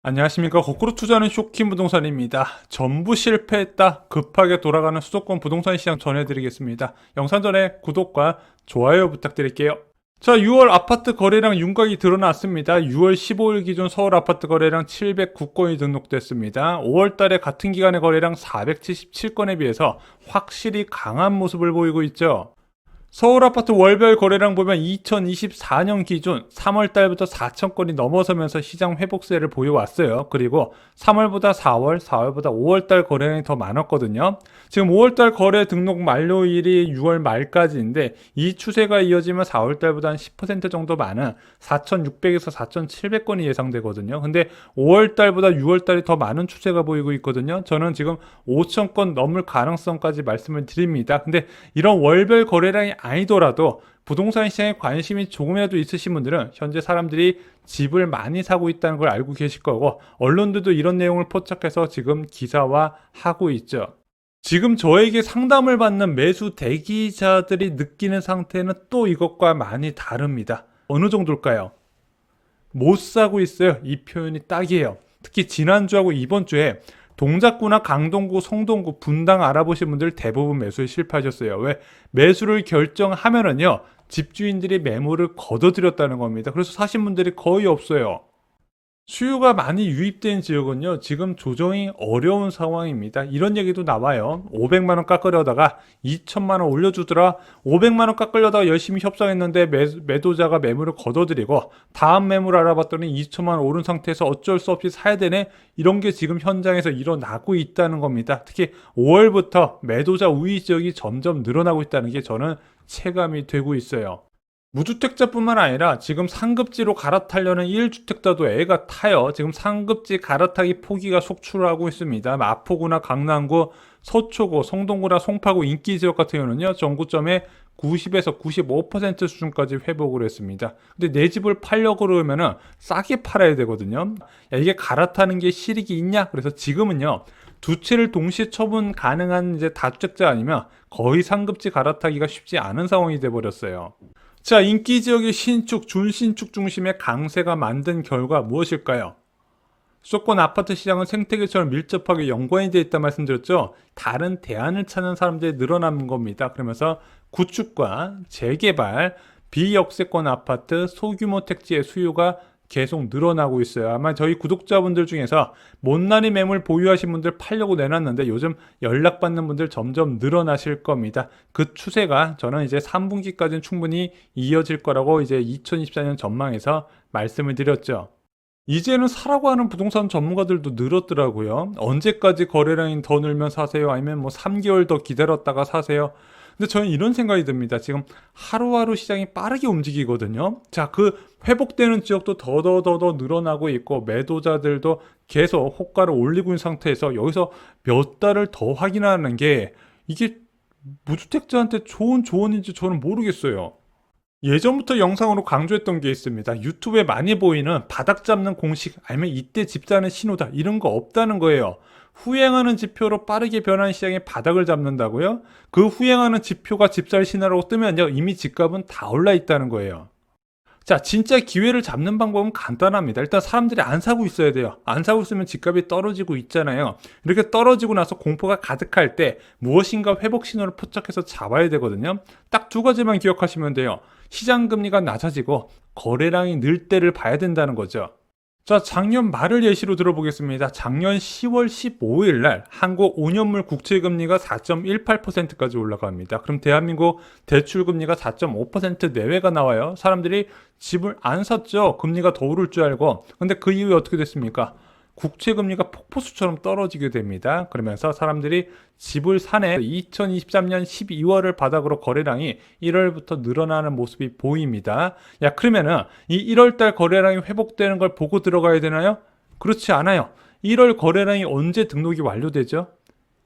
안녕하십니까. 거꾸로 투자하는 쇼킹 부동산입니다. 전부 실패했다. 급하게 돌아가는 수도권 부동산 시장 전해드리겠습니다. 영상 전에 구독과 좋아요 부탁드릴게요. 자, 6월 아파트 거래량 윤곽이 드러났습니다. 6월 15일 기준 서울 아파트 거래량 709건이 등록됐습니다. 5월 달에 같은 기간의 거래량 477건에 비해서 확실히 강한 모습을 보이고 있죠. 서울 아파트 월별 거래량 보면 2024년 기준 3월 달부터 4,000건이 넘어서면서 시장 회복세를 보여왔어요. 그리고 3월보다 4월, 4월보다 5월 달 거래량이 더 많았거든요. 지금 5월 달 거래 등록 만료일이 6월 말까지인데 이 추세가 이어지면 4월 달보다 한 10% 정도 많은 4,600에서 4,700건이 예상되거든요. 근데 5월 달보다 6월 달이 더 많은 추세가 보이고 있거든요. 저는 지금 5,000건 넘을 가능성까지 말씀을 드립니다. 근데 이런 월별 거래량이 아니더라도 부동산 시장에 관심이 조금이라도 있으신 분들은 현재 사람들이 집을 많이 사고 있다는 걸 알고 계실 거고, 언론들도 이런 내용을 포착해서 지금 기사화하고 있죠. 지금 저에게 상담을 받는 매수 대기자들이 느끼는 상태는 또 이것과 많이 다릅니다. 어느 정도일까요? 못 사고 있어요. 이 표현이 딱이에요. 특히 지난주하고 이번주에 동작구나 강동구, 성동구, 분당 알아보신 분들 대부분 매수에 실패하셨어요. 왜? 매수를 결정하면은요, 집주인들이 매물을 걷어들였다는 겁니다. 그래서 사신 분들이 거의 없어요. 수요가 많이 유입된 지역은요, 지금 조정이 어려운 상황입니다. 이런 얘기도 나와요. 500만원 깎으려다가 2천만원 올려주더라. 500만원 깎으려다가 열심히 협상했는데 매도자가 매물을 걷어들이고 다음 매물 알아봤더니 2천만원 오른 상태에서 어쩔 수 없이 사야 되네. 이런 게 지금 현장에서 일어나고 있다는 겁니다. 특히 5월부터 매도자 우위 지역이 점점 늘어나고 있다는 게 저는 체감이 되고 있어요. 무주택자뿐만 아니라 지금 상급지로 갈아타려는 1주택자도 애가 타요. 지금 상급지 갈아타기 포기가 속출하고 있습니다. 마포구나 강남구, 서초구, 성동구나 송파구 인기 지역 같은 경우는요, 전구점의 90에서 95% 수준까지 회복을 했습니다. 근데 내 집을 팔려고 그러면은 싸게 팔아야 되거든요. 야, 이게 갈아타는 게 실익이 있냐? 그래서 지금은요, 두 채를 동시에 처분 가능한 이제 다주택자 아니면 거의 상급지 갈아타기가 쉽지 않은 상황이 돼버렸어요. 자, 인기 지역의 신축, 준신축 중심의 강세가 만든 결과 무엇일까요? 수도권 아파트 시장은 생태계처럼 밀접하게 연관이 되어 있다 말씀드렸죠. 다른 대안을 찾는 사람들이 늘어나는 겁니다. 그러면서 구축과 재개발, 비역세권 아파트, 소규모 택지의 수요가 계속 늘어나고 있어요. 아마 저희 구독자분들 중에서 못난이 매물 보유하신 분들 팔려고 내놨는데 요즘 연락받는 분들 점점 늘어나실 겁니다. 그 추세가 저는 이제 3분기까지는 충분히 이어질 거라고 이제 2024년 전망에서 말씀을 드렸죠. 이제는 사라고 하는 부동산 전문가들도 늘었더라고요. 언제까지 거래량이 더 늘면 사세요? 아니면 뭐 3개월 더 기다렸다가 사세요? 근데 저는 이런 생각이 듭니다. 지금 하루하루 시장이 빠르게 움직이거든요. 자, 그 회복되는 지역도 더더더 늘어나고 있고 매도자들도 계속 호가를 올리고 있는 상태에서 여기서 몇 달을 더 확인하는 게 이게 무주택자한테 좋은 조언인지 저는 모르겠어요. 예전부터 영상으로 강조했던 게 있습니다. 유튜브에 많이 보이는 바닥 잡는 공식 아니면 이때 집 사는 신호다 이런 거 없다는 거예요. 후행하는 지표로 빠르게 변하는 시장에 바닥을 잡는다고요? 그 후행하는 지표가 집살 신호라고 뜨면요, 이미 집값은 다 올라 있다는 거예요. 자, 진짜 기회를 잡는 방법은 간단합니다. 일단 사람들이 안 사고 있어야 돼요. 안 사고 있으면 집값이 떨어지고 있잖아요. 이렇게 떨어지고 나서 공포가 가득할 때 무엇인가 회복 신호를 포착해서 잡아야 되거든요. 딱 두 가지만 기억하시면 돼요. 시장 금리가 낮아지고 거래량이 늘 때를 봐야 된다는 거죠. 자, 작년 말을 예시로 들어보겠습니다. 작년 10월 15일 날 한국 5년물 국채금리가 4.18%까지 올라갑니다. 그럼 대한민국 대출금리가 4.5% 내외가 나와요. 사람들이 집을 안 샀죠. 금리가 더 오를 줄 알고. 근데 그 이후에 어떻게 됐습니까? 국채금리가 폭포수처럼 떨어지게 됩니다. 그러면서 사람들이 집을 사내 2023년 12월을 바닥으로 거래량이 1월부터 늘어나는 모습이 보입니다. 야, 그러면은 이 1월달 거래량이 회복되는 걸 보고 들어가야 되나요? 그렇지 않아요. 1월 거래량이 언제 등록이 완료되죠?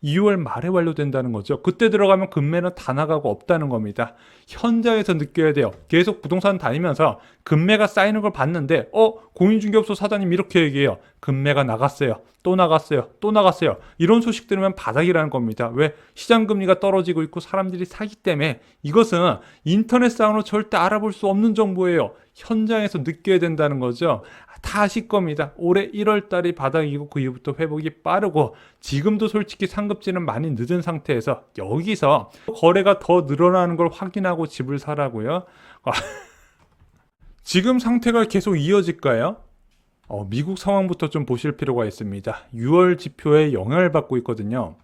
2월 말에 완료된다는 거죠. 그때 들어가면 금매는 다 나가고 없다는 겁니다. 현장에서 느껴야 돼요. 계속 부동산 다니면서 금매가 쌓이는 걸 봤는데 공인중개업소 사장님 이렇게 얘기해요. 금매가 나갔어요. 또 나갔어요. 또 나갔어요. 이런 소식 들으면 바닥이라는 겁니다. 왜? 시장금리가 떨어지고 있고 사람들이 사기 때문에. 이것은 인터넷상으로 절대 알아볼 수 없는 정보예요. 현장에서 느껴야 된다는 거죠. 다 아실 겁니다. 올해 1월 달이 바닥이고 그 이후부터 회복이 빠르고 지금도 솔직히 상급지는 많이 늦은 상태에서 여기서 거래가 더 늘어나는 걸 확인하고 집을 사라고요. 지금 상태가 계속 이어질까요? 미국 상황부터 좀 보실 필요가 있습니다. 6월 지표에 영향을 받고 있거든요.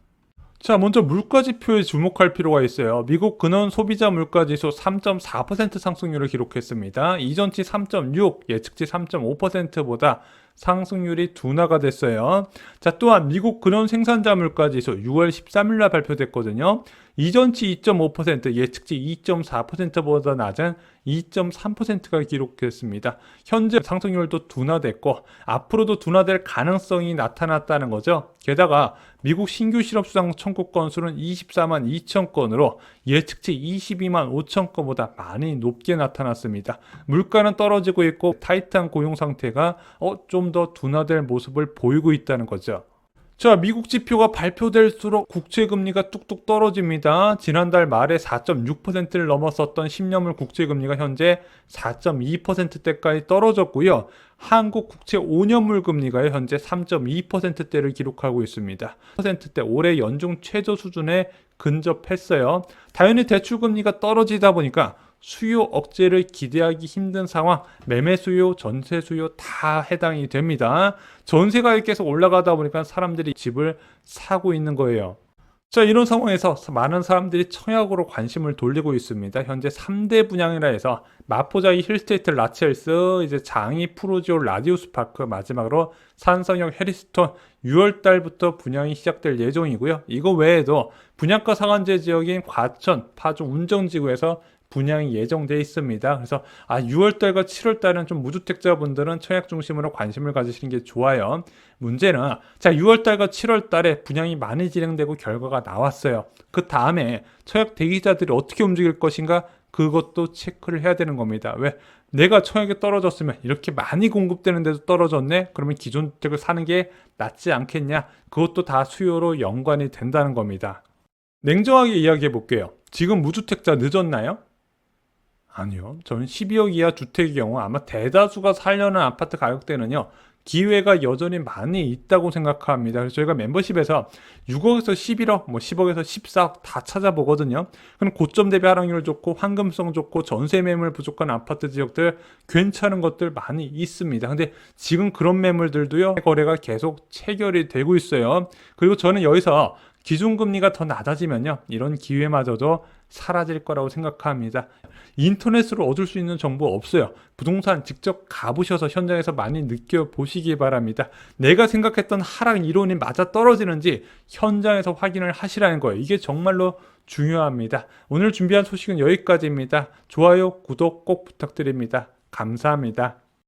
자, 먼저 물가 지표에 주목할 필요가 있어요. 미국 근원 소비자 물가 지수 3.4% 상승률을 기록했습니다. 이전치 3.6, 예측치 3.5%보다 상승률이 둔화가 됐어요. 자, 또한 미국 근원 생산자 물가 지수 6월 13일 날 발표됐거든요. 이전치 2.5%, 예측치 2.4%보다 낮은 2.3%가 기록됐습니다. 현재 상승률도 둔화됐고 앞으로도 둔화될 가능성이 나타났다는 거죠. 게다가 미국 신규 실업수당 청구 건수는 24만 2천 건으로 예측치 22만 5천 건보다 많이 높게 나타났습니다. 물가는 떨어지고 있고 타이트한 고용 상태가 좀 더 둔화될 모습을 보이고 있다는 거죠. 자, 미국 지표가 발표될수록 국채금리가 뚝뚝 떨어집니다. 지난달 말에 4.6%를 넘었었던 10년물 국채금리가 현재 4.2%대까지 떨어졌고요. 한국 국채 5년물 금리가 현재 3.2%대를 기록하고 있습니다. %대 올해 연중 최저 수준에 근접했어요. 당연히 대출금리가 떨어지다 보니까 수요 억제를 기대하기 힘든 상황, 매매 수요, 전세 수요 다 해당이 됩니다. 전세가 계속 올라가다 보니까 사람들이 집을 사고 있는 거예요. 자, 이런 상황에서 많은 사람들이 청약으로 관심을 돌리고 있습니다. 현재 3대 분양이라 해서 마포자이 힐스테이트 라첼스, 이제 장이 프로지오 라디우스 파크, 마지막으로 산성역 해리스톤 6월 달부터 분양이 시작될 예정이고요. 이거 외에도 분양가 상한제 지역인 과천, 파주 운정지구에서 분양이 예정되어 있습니다. 그래서 6월달과 7월달은 좀 무주택자분들은 청약 중심으로 관심을 가지시는 게 좋아요. 문제는 6월달과 7월달에 분양이 많이 진행되고 결과가 나왔어요. 그 다음에 청약 대기자들이 어떻게 움직일 것인가 그것도 체크를 해야 되는 겁니다. 왜? 내가 청약이 떨어졌으면 이렇게 많이 공급되는데도 떨어졌네? 그러면 기존 주택을 사는 게 낫지 않겠냐? 그것도 다 수요로 연관이 된다는 겁니다. 냉정하게 이야기해 볼게요. 지금 무주택자 늦었나요? 아니요. 저는 12억 이하 주택의 경우 아마 대다수가 살려는 아파트 가격대는요. 기회가 여전히 많이 있다고 생각합니다. 그래서 저희가 멤버십에서 6억에서 11억, 10억에서 14억 다 찾아보거든요. 그럼 고점 대비 하락률 좋고 황금성 좋고 전세 매물 부족한 아파트 지역들 괜찮은 것들 많이 있습니다. 근데 지금 그런 매물들도요. 거래가 계속 체결이 되고 있어요. 그리고 저는 여기서 기준금리가 더 낮아지면요. 이런 기회마저도 사라질 거라고 생각합니다. 인터넷으로 얻을 수 있는 정보 없어요. 부동산 직접 가보셔서 현장에서 많이 느껴보시기 바랍니다. 내가 생각했던 하락 이론이 맞아 떨어지는지 현장에서 확인을 하시라는 거예요. 이게 정말로 중요합니다. 오늘 준비한 소식은 여기까지입니다. 좋아요, 구독 꼭 부탁드립니다. 감사합니다.